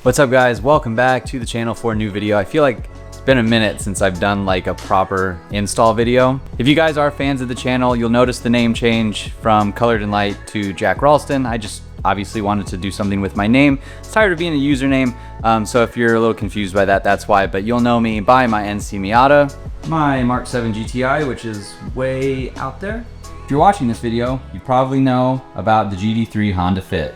What's up guys, welcome back to the channel for a new video. I feel like it's been a minute since I've done like a proper install video. If you guys are fans of the channel, you'll notice the name change from Colored in Light to Jack Ralston. I just obviously wanted to do something with my name. It's tired of being a username, so if you're a little confused by that, that's why. But you'll know me by my NC Miata, my Mark 7 GTI, which is way out there. If you're watching this video, you probably know about the GD3 Honda Fit.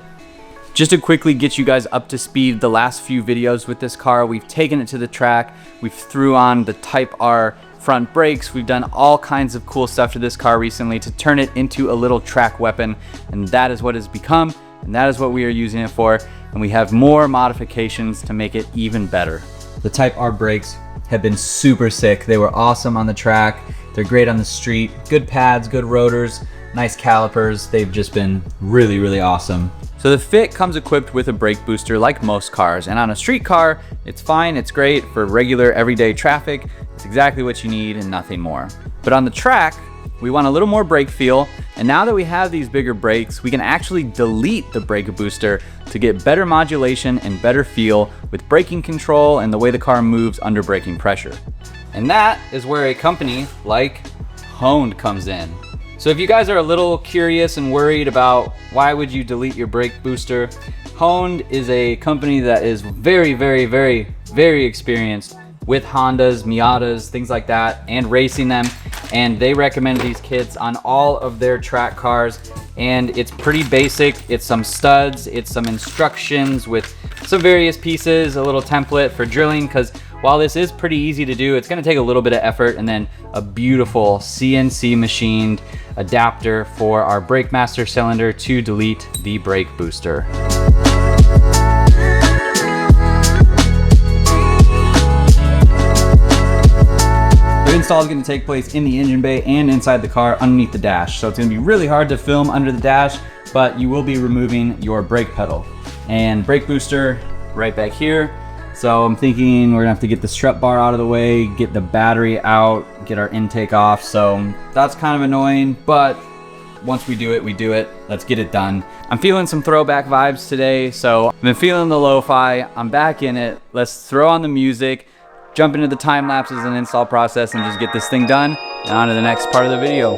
Just to quickly get you guys up to speed, the last few videos with this car, we've taken it to the track, we've threw on the Type R front brakes, we've done all kinds of cool stuff to this car recently to turn it into a little track weapon, and that is what it's become, and that is what we are using it for, and we have more modifications to make it even better. The Type R brakes have been super sick. They were awesome on the track, they're great on the street, good pads, good rotors, nice calipers. They've just been really, really awesome. So the Fit comes equipped with a brake booster like most cars, and on a street car, it's fine, it's great for regular everyday traffic. It's exactly what you need and nothing more. But on the track, we want a little more brake feel, and now that we have these bigger brakes, we can actually delete the brake booster to get better modulation and better feel with braking control and the way the car moves under braking pressure. And that is where a company like Honda comes in. So if you guys are a little curious and worried about why would you delete your brake booster, Honda is a company that is very, very, very, very experienced with Hondas, Miatas, things like that, and racing them. And they recommend these kits on all of their track cars. And it's pretty basic. It's some studs, it's some instructions with some various pieces, a little template for drilling, because while this is pretty easy to do, it's gonna take a little bit of effort, and then a beautiful CNC machined adapter for our brake master cylinder to delete the brake booster. The install is going to take place in the engine bay and inside the car underneath the dash. So it's going to be really hard to film under the dash, but you will be removing your brake pedal. And brake booster right back here. So I'm thinking we're gonna have to get the strut bar out of the way, get the battery out, get our intake off. So that's kind of annoying, but once we do it, we do it. Let's get it done. I'm feeling some throwback vibes today, so I've been feeling the lo-fi. I'm back in it. Let's throw on the music, jump into the time lapses and install process, and just get this thing done and on to the next part of the video.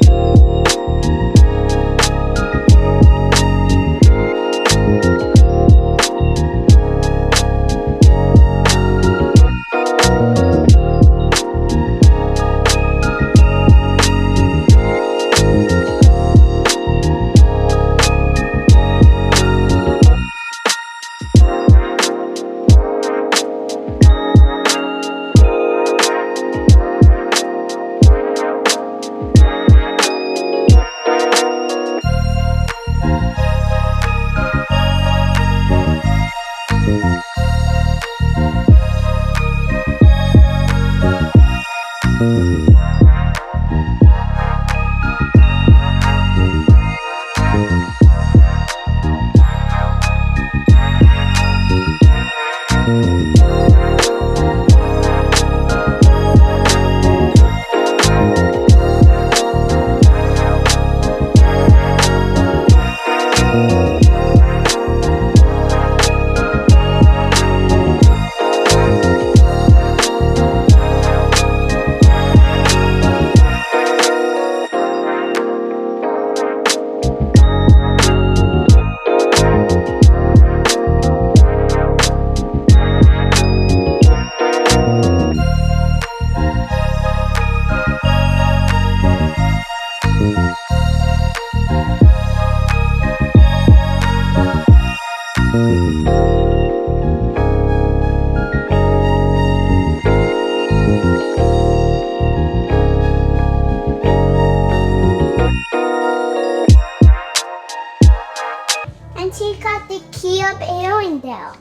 She got the key of Arendelle.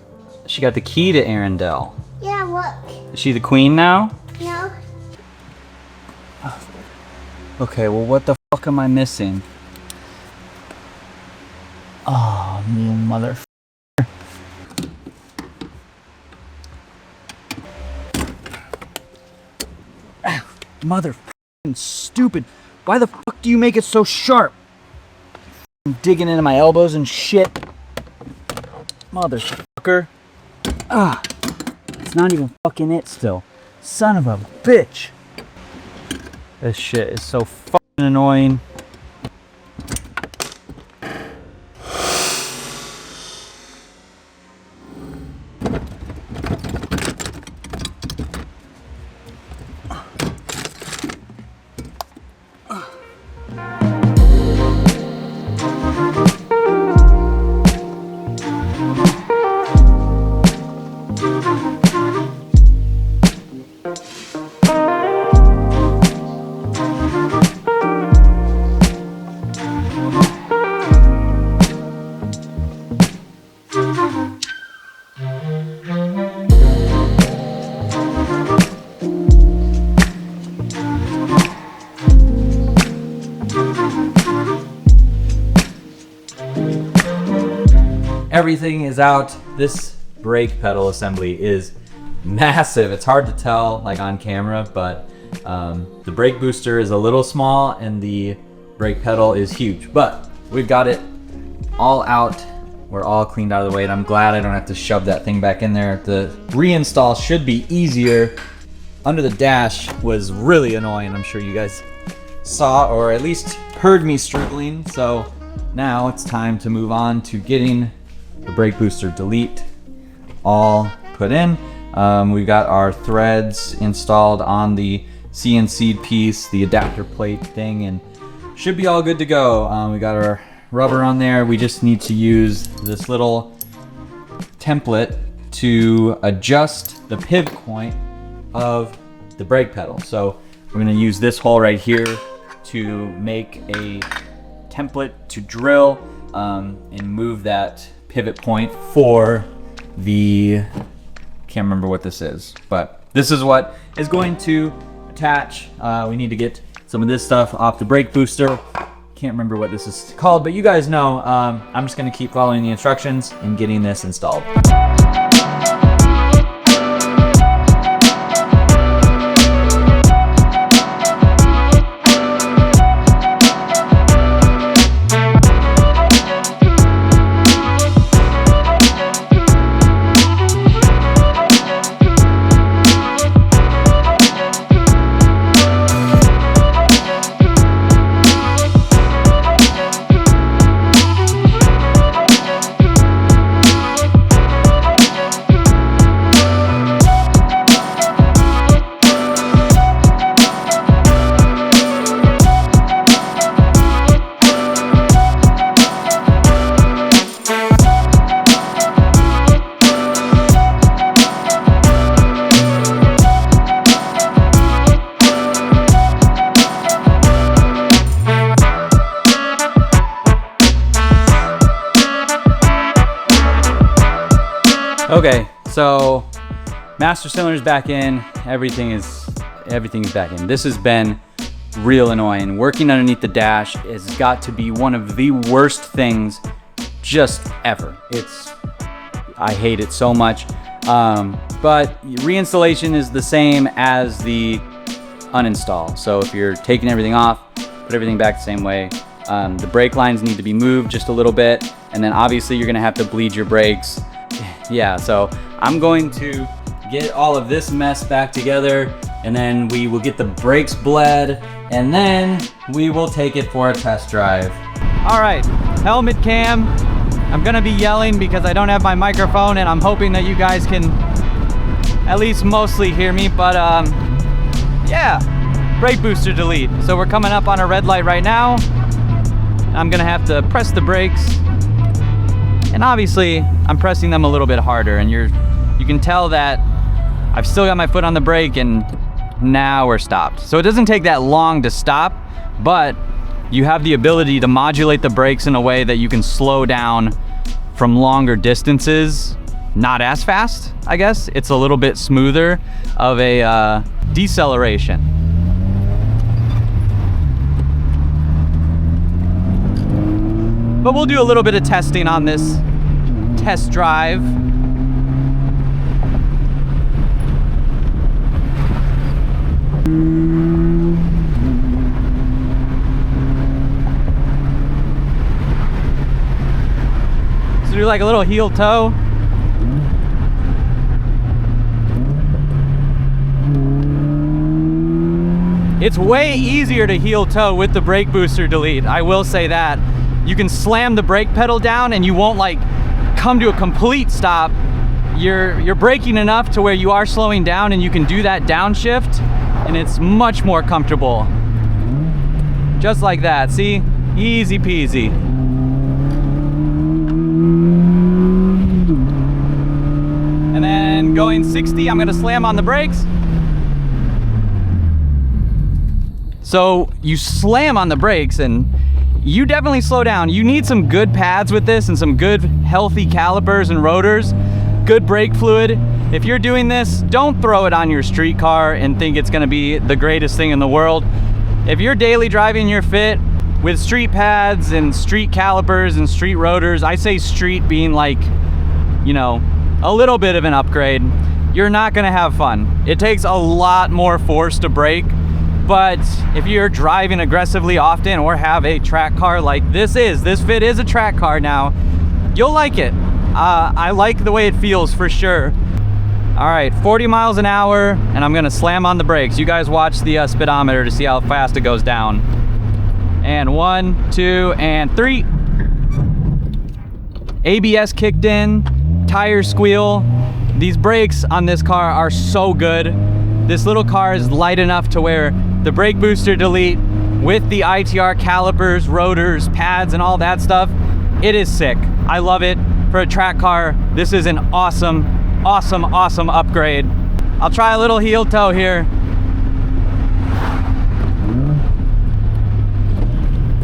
She got the key to Arendelle. Yeah, look. Is she the queen now? No. Okay, well what the fuck am I missing? Oh, you motherfucker. Motherfucking stupid. Why the fuck do you make it so sharp? I'm digging into my elbows and shit. Motherfucker. It's not even fucking it still. Son of a bitch. This shit is so fucking annoying. Everything is out. This brake pedal assembly is massive. It's hard to tell like on camera, but the brake booster is a little small and the brake pedal is huge, but we've got it all out. We're all cleaned out of the way, and I'm glad I don't have to shove that thing back in there. The reinstall should be easier. Under the dash was really annoying. I'm sure you guys saw, or at least heard me struggling. So now it's time to move on to getting the brake booster delete all put in. We've got our threads installed on the CNC piece, the adapter plate thing, and should be all good to go. We got our rubber on there. We just need to use this little template to adjust the pivot point of the brake pedal. So we're gonna use this hole right here to make a template to drill and move that pivot point for the, can't remember what this is, but this is what is going to attach. We need to get some of this stuff off the brake booster. Can't remember what this is called, but you guys know. I'm just gonna keep following the instructions and getting this installed. Okay, so master cylinder's back in. Everything's back in. This has been real annoying. Working underneath the dash has got to be one of the worst things just ever. I hate it so much. But reinstallation is the same as the uninstall. So if you're taking everything off, put everything back the same way. The brake lines need to be moved just a little bit, and then obviously you're gonna have to bleed your brakes. Yeah, so I'm going to get all of this mess back together, and then we will get the brakes bled, and then we will take it for a test drive. All right, helmet cam. I'm gonna be yelling because I don't have my microphone, and I'm hoping that you guys can at least mostly hear me, but yeah, brake booster delete. So we're coming up on a red light right now. I'm gonna have to press the brakes. And obviously, I'm pressing them a little bit harder, and you can tell that I've still got my foot on the brake, and now we're stopped. So it doesn't take that long to stop, but you have the ability to modulate the brakes in a way that you can slow down from longer distances. Not as fast, I guess. It's a little bit smoother of a deceleration. But we'll do a little bit of testing on this test drive. So do like a little heel toe. It's way easier to heel toe with the brake booster delete, I will say that. You can slam the brake pedal down and you won't like come to a complete stop. You're braking enough to where you are slowing down and you can do that downshift, and it's much more comfortable. Just like that, see? Easy peasy. And then going 60, I'm gonna slam on the brakes. So you slam on the brakes and you definitely slow down. You need some good pads with this and some good healthy calipers and rotors, good brake fluid. If you're doing this, don't throw it on your street car and think it's gonna be the greatest thing in the world. If you're daily driving your Fit with street pads and street calipers and street rotors, I say street being like, you know, a little bit of an upgrade, you're not gonna have fun. It takes a lot more force to brake. But if you're driving aggressively often or have a track car like this Fit is a track car now, you'll like it. I like the way it feels for sure. All right, 40 miles an hour, and I'm gonna slam on the brakes. You guys watch the speedometer to see how fast it goes down. And 1, 2, and 3. ABS kicked in, tires squeal. These brakes on this car are so good. This little car is light enough to where the brake booster delete with the ITR calipers, rotors, pads, and all that stuff, it is sick. I love it. For a track car, this is an awesome, awesome, awesome upgrade. I'll try a little heel toe here.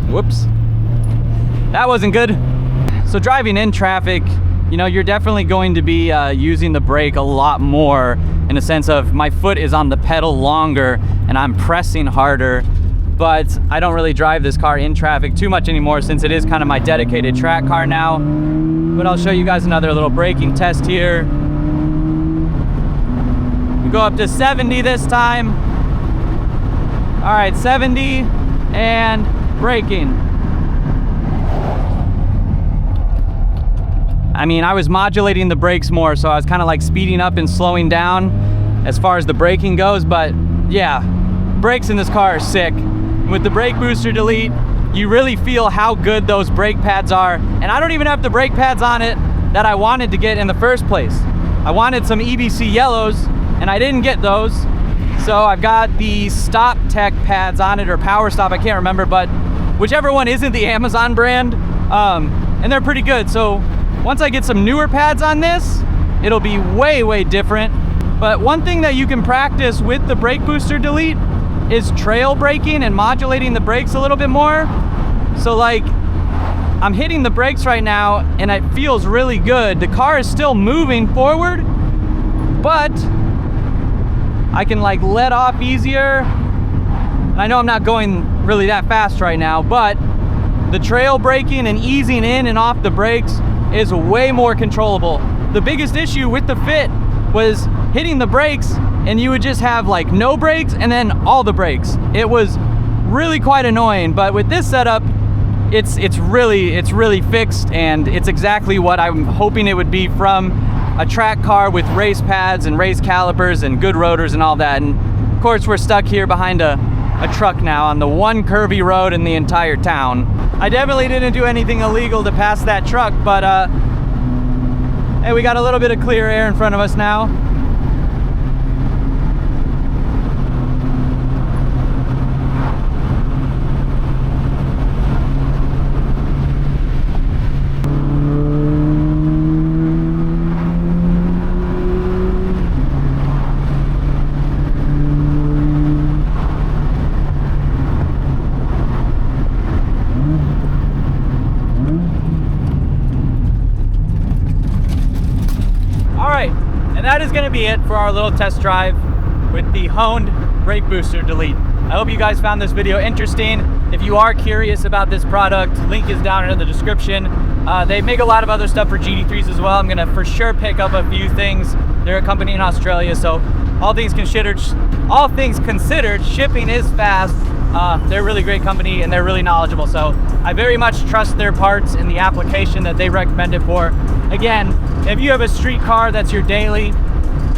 Whoops. That wasn't good. So driving in traffic, you know, you're definitely going to be using the brake a lot more, in a sense of my foot is on the pedal longer and I'm pressing harder, but I don't really drive this car in traffic too much anymore since it is kind of my dedicated track car now. But I'll show you guys another little braking test here. We go up to 70 this time. All right, 70 and braking. I mean, I was modulating the brakes more, so I was kind of like speeding up and slowing down as far as the braking goes, but yeah, brakes in this car are sick. With the brake booster delete, you really feel how good those brake pads are, and I don't even have the brake pads on it that I wanted to get in the first place. I wanted some EBC yellows, and I didn't get those, so I've got the Stop Tech pads on it, or Power Stop, I can't remember, but whichever one isn't the Amazon brand, and they're pretty good. So once I get some newer pads on this, it'll be way, way different. But one thing that you can practice with the brake booster delete is trail braking and modulating the brakes a little bit more. So like, I'm hitting the brakes right now and it feels really good. The car is still moving forward, but I can like let off easier. And I know I'm not going really that fast right now, but the trail braking and easing in and off the brakes is way more controllable. The biggest issue with the Fit was hitting the brakes and you would just have like no brakes and then all the brakes. It was really quite annoying, but with this setup, it's really fixed, and it's exactly what I'm hoping it would be from a track car with race pads and race calipers and good rotors and all that. And of course we're stuck here behind a truck now on the one curvy road in the entire town. I definitely didn't do anything illegal to pass that truck, but hey, we got a little bit of clear air in front of us now. And that is going to be it for our little test drive with the Honda brake booster delete. I hope you guys found this video interesting. If you are curious about this product, link is down in the description. They make a lot of other stuff for GD3s as well. I'm going to for sure pick up a few things. They're a company in Australia, so all things considered, shipping is fast. They're a really great company and they're really knowledgeable, so I very much trust their parts in the application that they recommend it for. Again, if you have a street car that's your daily,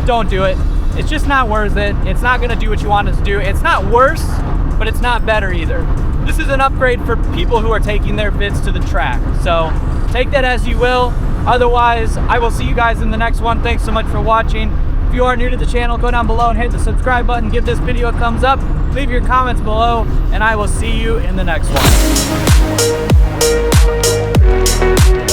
don't do it. It's just not worth it. It's not gonna do what you want it to do. It's not worse, but it's not better either. This is an upgrade for people who are taking their fits to the track. So take that as you will. Otherwise, I will see you guys in the next one. Thanks so much for watching. If you are new to the channel, go down below and hit the subscribe button. Give this video a thumbs up. Leave your comments below, and I will see you in the next one.